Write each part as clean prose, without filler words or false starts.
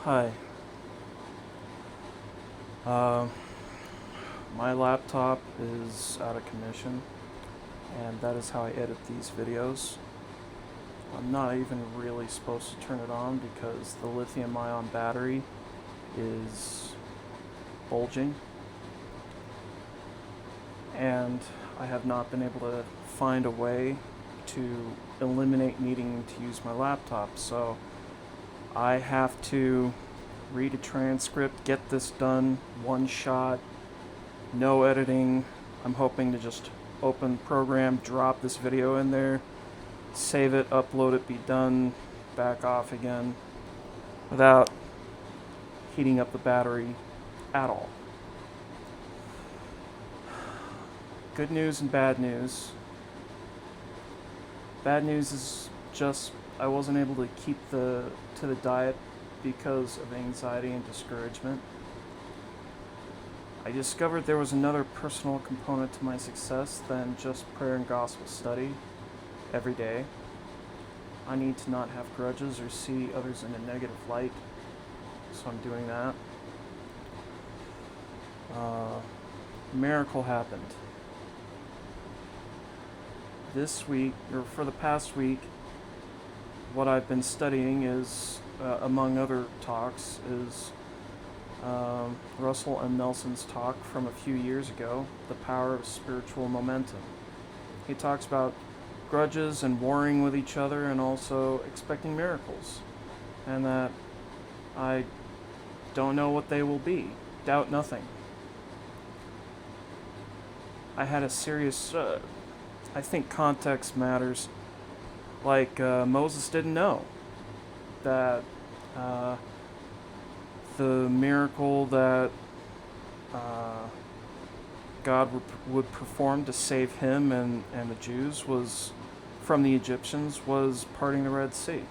Hi. Uh, my laptop is out of commission, and that is how I edit these videos. I'm not even really supposed to turn it on because the lithium ion battery is bulging, and I have not been able to find a way to eliminate needing to use my laptop, so I have to read a transcript, get this done, one shot, no editing. I'm hoping to just open the program, drop this video in there, save it, upload it, be done, back off again, without heating up the battery at all. Good news and bad news. Bad news is just I wasn't able to keep to the diet because of anxiety and discouragement. I discovered there was another personal component to my success than just prayer and gospel study every day. I need to not have grudges or see others in a negative light, so I'm doing that. Miracle happened. This week, or for the past week, what I've been studying is, among other talks, is Russell M. Nelson's talk from a few years ago, The Power of Spiritual Momentum. He talks about grudges and warring with each other and also expecting miracles, and that I don't know what they will be. Doubt nothing. I had a serious, I think context matters. Like Moses didn't know that the miracle that God would perform to save him and the Jews was from the Egyptians was parting the Red Sea.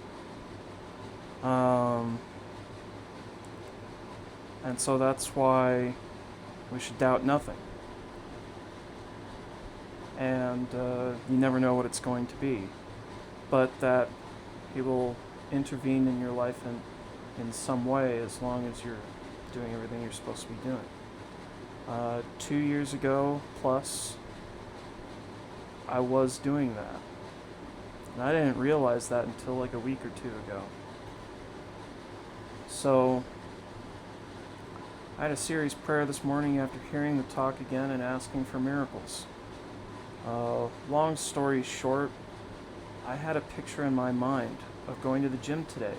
And so that's why we should doubt nothing. And you never know what it's going to be. But that he will intervene in your life in some way as long as you're doing everything you're supposed to be doing. 2 years ago plus, I was doing that. And I didn't realize that until like a week or two ago. So, I had a serious prayer this morning after hearing the talk again and asking for miracles. Long story short, I had a picture in my mind of going to the gym today,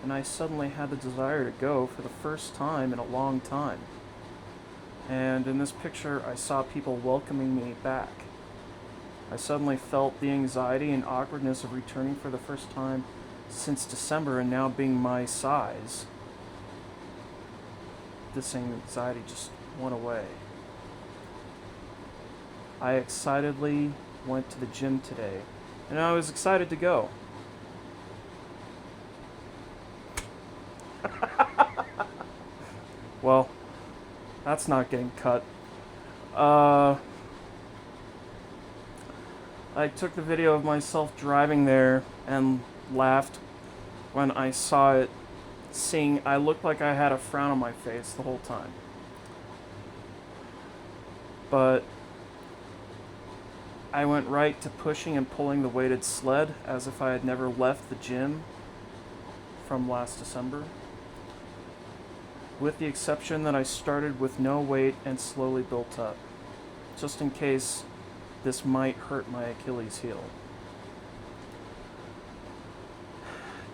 and I suddenly had the desire to go for the first time in a long time. And in this picture, I saw people welcoming me back. I suddenly felt the anxiety and awkwardness of returning for the first time since December, and now being my size, this anxiety just went away. I excitedly went to the gym today, and I was excited to go. Well, that's not getting cut. I took the video of myself driving there and laughed when I saw it, seeing I looked like I had a frown on my face the whole time. But I went right to pushing and pulling the weighted sled as if I had never left the gym from last December, with the exception that I started with no weight and slowly built up, just in case this might hurt my Achilles heel.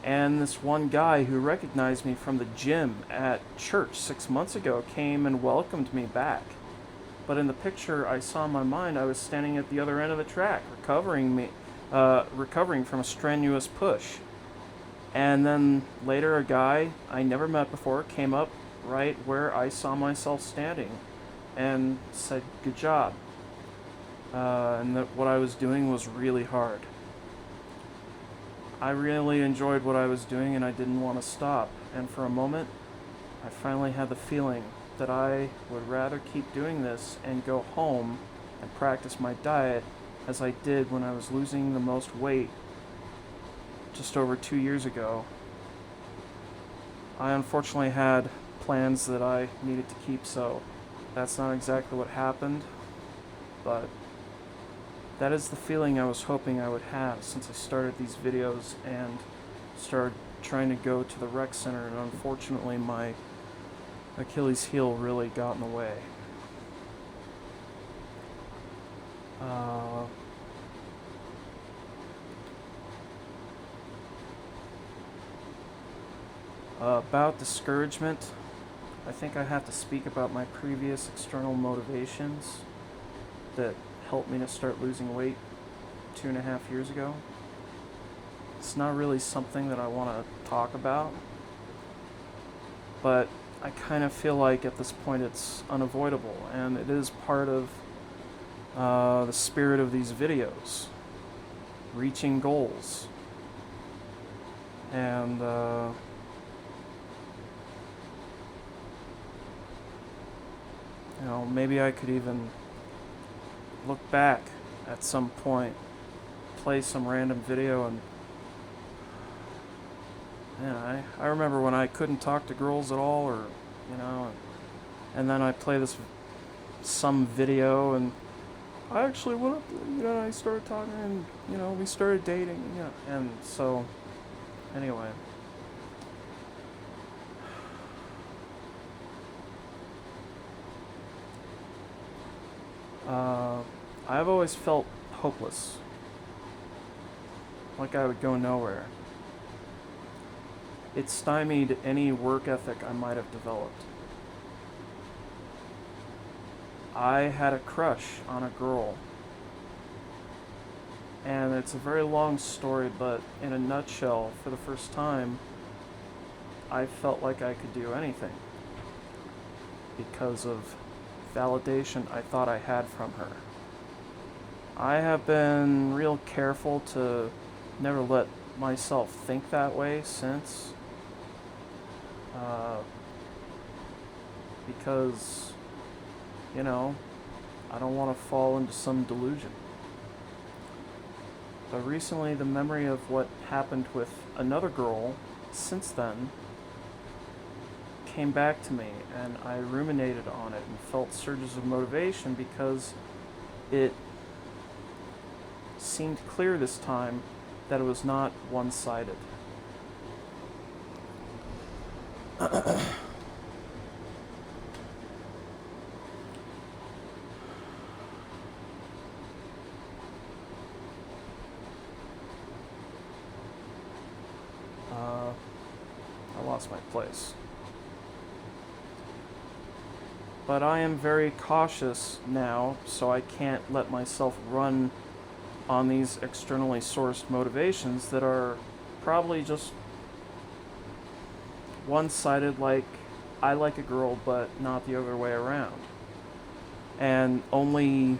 And this one guy who recognized me from the gym at church 6 months ago came and welcomed me back. But in the picture I saw in my mind, I was standing at the other end of the track, recovering from a strenuous push. And then later a guy I never met before came up right where I saw myself standing and said, "Good job." And that what I was doing was really hard. I really enjoyed what I was doing and I didn't want to stop. And for a moment, I finally had the feeling that I would rather keep doing this and go home and practice my diet as I did when I was losing the most weight just over 2 years ago. I unfortunately had plans that I needed to keep, so that's not exactly what happened, but that is the feeling I was hoping I would have since I started these videos and started trying to go to the rec center, and unfortunately my Achilles heel really got in the way. About discouragement, I think I have to speak about my previous external motivations that helped me to start losing weight 2.5 years ago. It's not really something that I want to talk about, but I kind of feel like at this point it's unavoidable, and it is part of the spirit of these videos, reaching goals. And maybe I could even look back at some point, play some random video, and I remember when I couldn't talk to girls at all, or and then I play some video, and I actually went up, I started talking, and we started dating, and so anyway. I've always felt hopeless, like I would go nowhere. It stymied any work ethic I might have developed. I had a crush on a girl, and it's a very long story, but in a nutshell, for the first time, I felt like I could do anything because of validation I thought I had from her. I have been real careful to never let myself think that way since, because, I don't want to fall into some delusion. But recently, the memory of what happened with another girl since then came back to me, and I ruminated on it and felt surges of motivation because it seemed clear this time that it was not one-sided. I lost my place. But I am very cautious now, so I can't let myself run on these externally sourced motivations that are probably just one-sided, like I like a girl but not the other way around, and only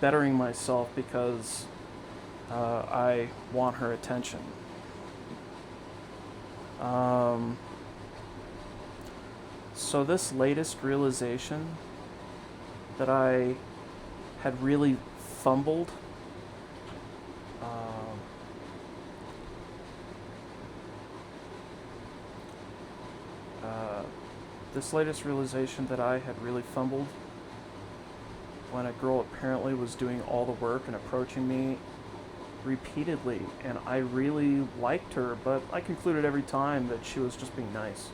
bettering myself because I want her attention. So this latest realization that I had really fumbled, this latest realization that I had really fumbled when a girl apparently was doing all the work and approaching me repeatedly, and I really liked her, but I concluded every time that she was just being nice.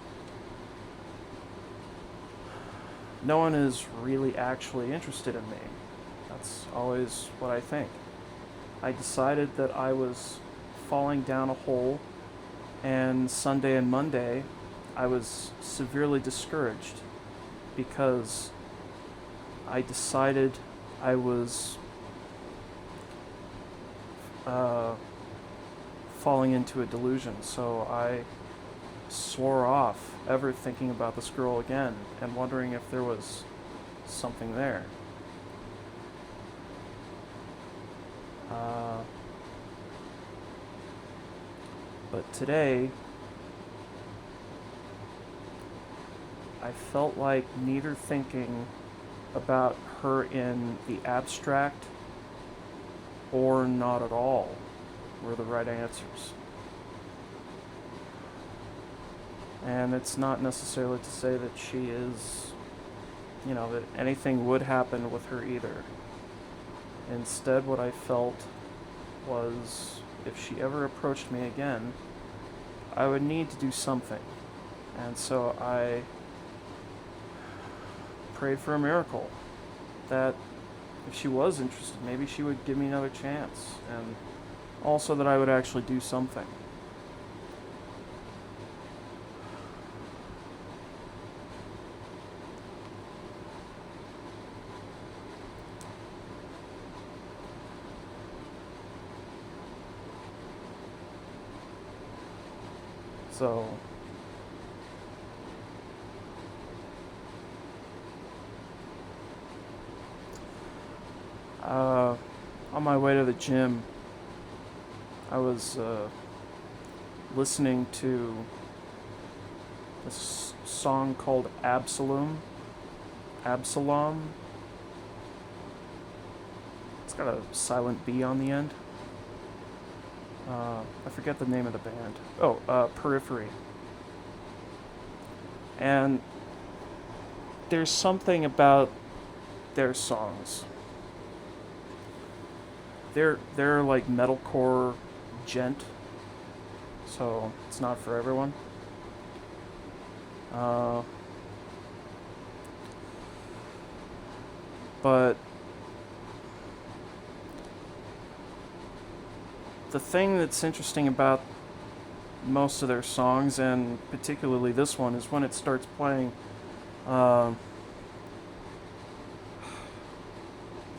No one is really actually interested in me. That's always what I think. I decided that I was falling down a hole, and Sunday and Monday I was severely discouraged because I decided I was falling into a delusion, so I swore off ever thinking about this girl again and wondering if there was something there. But today, I felt like neither thinking about her in the abstract or not at all were the right answers. And it's not necessarily to say that she is, that anything would happen with her either. Instead, what I felt was if she ever approached me again, I would need to do something. And so I prayed for a miracle that if she was interested, maybe she would give me another chance, and also that I would actually do something. So, on my way to the gym, I was listening to this song called Absalom. It's got a silent B on the end. I forget the name of the band. Periphery. And there's something about their songs. They're like metalcore gent, so it's not for everyone. But the thing that's interesting about most of their songs, and particularly this one, is when it starts playing,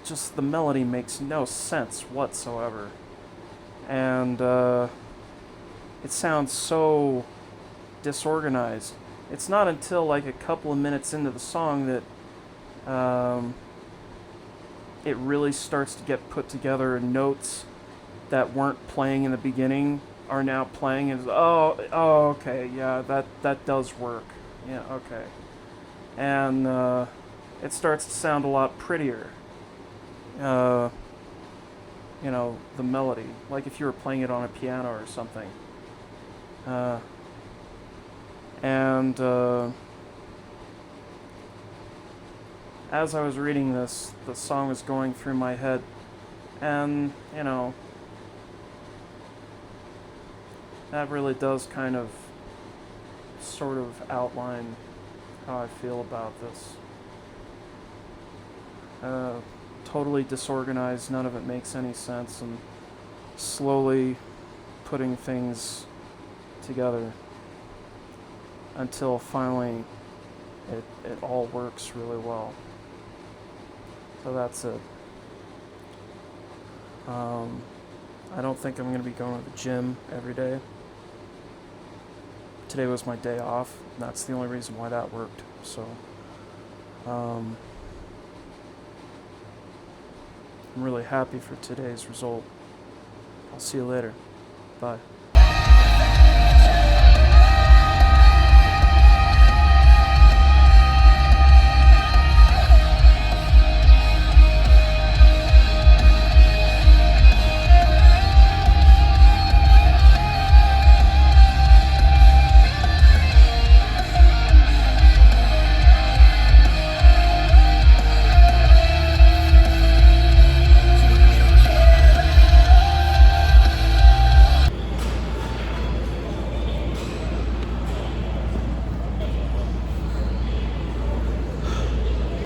just the melody makes no sense whatsoever. And it sounds so disorganized. It's not until like a couple of minutes into the song that it really starts to get put together, and notes that weren't playing in the beginning are now playing. And okay, yeah, that does work. Yeah, okay. And it starts to sound a lot prettier. The melody, like if you were playing it on a piano or something. And as I was reading this, the song was going through my head, and that really does kind of sort of outline how I feel about this. Totally disorganized, none of it makes any sense, and slowly putting things together until finally it all works really well. So that's it. I don't think I'm going to be going to the gym every day. Today was my day off, and that's the only reason why that worked. So, I'm really happy for today's result. I'll see you later. Bye.